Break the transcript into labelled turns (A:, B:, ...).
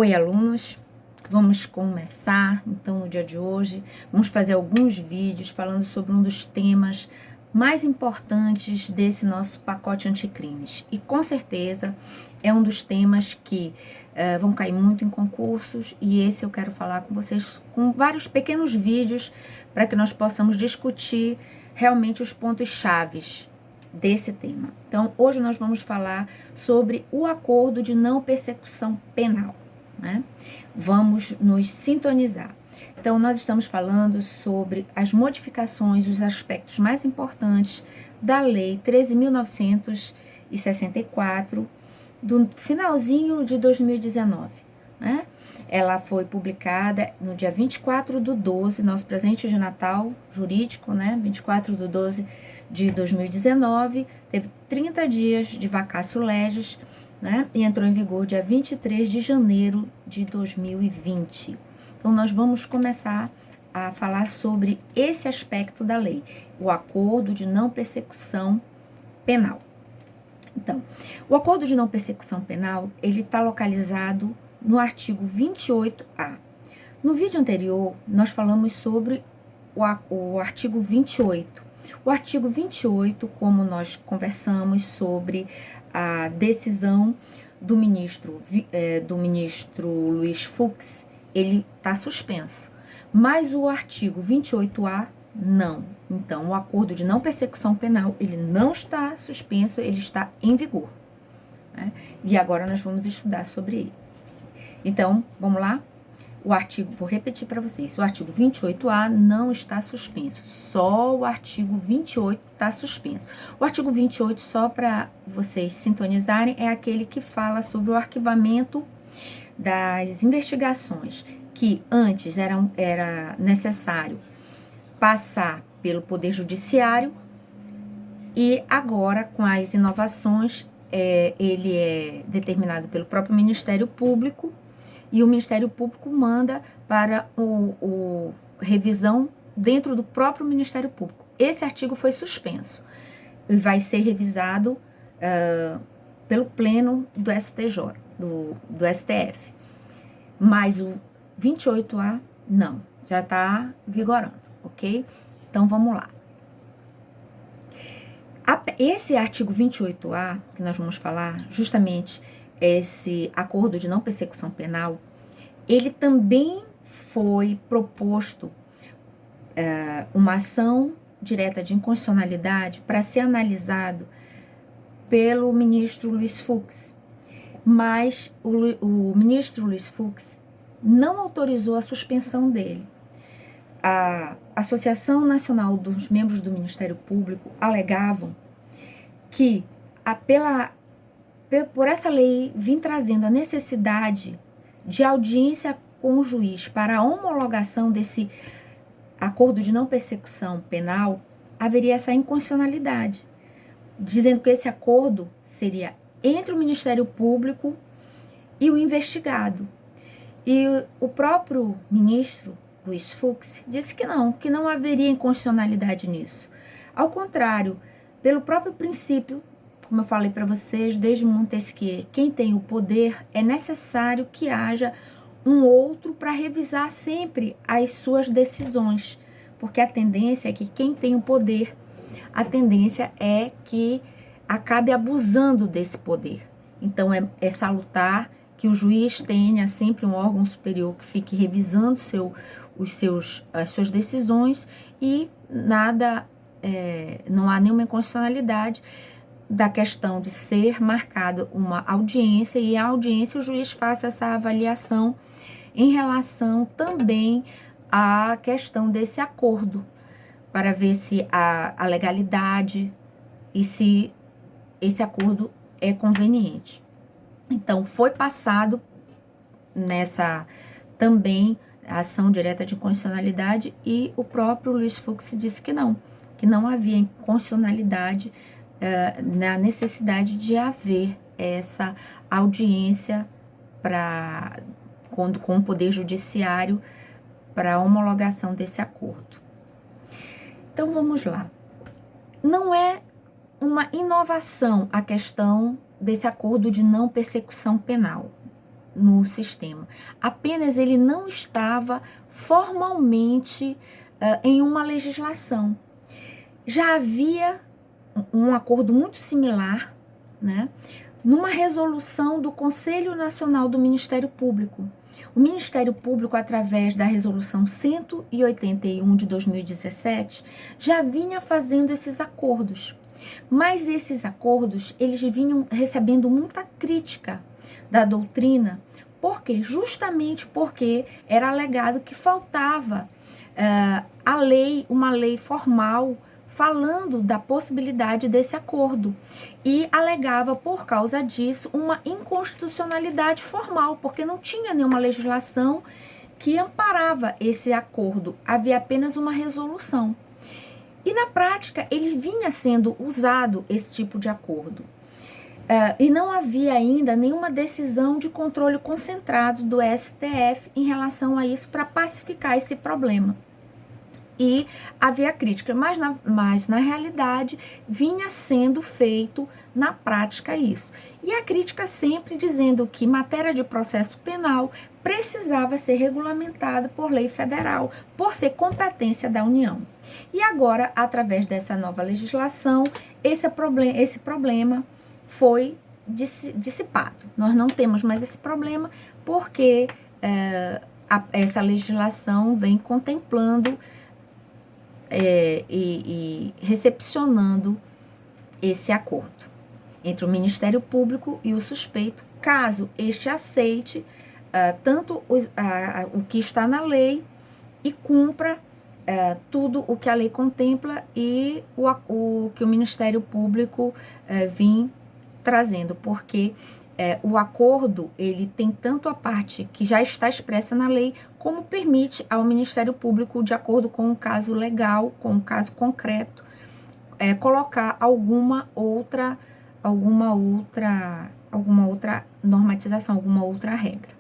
A: Oi, alunos! Vamos começar, então, no dia de hoje. Vamos fazer alguns vídeos falando sobre um dos temas mais importantes desse nosso pacote anticrimes. E, com certeza, é um dos temas que vão cair muito em concursos. E esse eu quero falar com vocês com vários pequenos vídeos para que nós possamos discutir realmente os pontos chaves desse tema. Então, hoje nós vamos falar sobre o acordo de não persecução penal, né? Vamos nos sintonizar. Então, nós estamos falando sobre as modificações, os aspectos mais importantes da Lei 13.964, do finalzinho de 2019, né? Ela foi publicada no dia 24/12, nosso presente de Natal jurídico, né? 24/12 de 2019, teve 30 dias de vacatio legis, né? E entrou em vigor dia 23 de janeiro de 2020. Então, nós vamos começar a falar sobre esse aspecto da lei, o acordo de não persecução penal. Então, o acordo de não persecução penal, ele está localizado no artigo 28A. No vídeo anterior, nós falamos sobre o artigo 28. O artigo 28, como nós conversamos sobre a decisão do ministro Luiz Fux, ele está suspenso. Mas o artigo 28A, não. Então, o acordo de não persecução penal, ele não está suspenso, ele está em vigor, né? E agora nós vamos estudar sobre ele. Então, vamos lá? O artigo, vou repetir para vocês, o artigo 28A não está suspenso, só o artigo 28 está suspenso. O artigo 28, só para vocês sintonizarem, é aquele que fala sobre o arquivamento das investigações, que antes era necessário passar pelo Poder Judiciário, e agora, com as inovações, ele é determinado pelo próprio Ministério Público, e o Ministério Público manda para o revisão dentro do próprio Ministério Público. Esse artigo foi suspenso e vai ser revisado pelo Pleno do STJ, do STF. Mas o 28A, não, já está vigorando, ok? Então, vamos lá. Esse artigo 28A, que nós vamos falar, justamente esse acordo de não persecução penal, ele também foi proposto uma ação direta de inconstitucionalidade para ser analisado pelo ministro Luiz Fux. Mas o ministro Luiz Fux não autorizou a suspensão dele. A Associação Nacional dos Membros do Ministério Público alegavam que por essa lei vir trazendo a necessidade de audiência com o juiz para a homologação desse acordo de não persecução penal, haveria essa inconstitucionalidade, dizendo que esse acordo seria entre o Ministério Público e o investigado. E o próprio ministro Luiz Fux disse que não haveria inconstitucionalidade nisso. Ao contrário, pelo próprio princípio, como eu falei para vocês, desde Montesquieu, quem tem o poder é necessário que haja um outro para revisar sempre as suas decisões, porque a tendência é que quem tem o poder, a tendência é que acabe abusando desse poder. Então, é salutar que o juiz tenha sempre um órgão superior que fique revisando as suas decisões e não há nenhuma inconstitucionalidade da questão de ser marcada uma audiência, e a audiência o juiz faça essa avaliação em relação também à questão desse acordo, para ver se a legalidade e se esse acordo é conveniente. Então, foi passado nessa também a ação direta de inconstitucionalidade, e o próprio Luiz Fux disse que não havia inconstitucionalidade na necessidade de haver essa audiência com o Poder Judiciário para a homologação desse acordo. Então, vamos lá. Não é uma inovação a questão desse acordo de não persecução penal. no sistema. Apenas ele não estava formalmente em uma legislação. Já havia um acordo muito similar, né, numa resolução do Conselho Nacional do Ministério Público. O Ministério Público, através da resolução 181 de 2017, já vinha fazendo esses acordos. Mas esses acordos, eles vinham recebendo muita crítica da doutrina. Por quê? Justamente porque era alegado que faltava a lei, uma lei formal, falando da possibilidade desse acordo. E alegava, por causa disso, uma inconstitucionalidade formal, porque não tinha nenhuma legislação que amparava esse acordo. Havia apenas uma resolução. E na prática, ele vinha sendo usado esse tipo de acordo. E não havia ainda nenhuma decisão de controle concentrado do STF em relação a isso para pacificar esse problema. E havia crítica, mas na realidade vinha sendo feito na prática isso. E a crítica sempre dizendo que matéria de processo penal precisava ser regulamentada por lei federal, por ser competência da União. E agora, através dessa nova legislação, esse problema foi dissipado. Nós não temos mais esse problema porque essa legislação vem contemplando e recepcionando esse acordo entre o Ministério Público e o suspeito, caso este aceite tanto o que está na lei e cumpra tudo o que a lei contempla e o que o Ministério Público vem trazendo, porque o acordo, ele tem tanto a parte que já está expressa na lei, como permite ao Ministério Público, de acordo com o caso legal, com o caso concreto, colocar alguma outra normatização, alguma outra regra.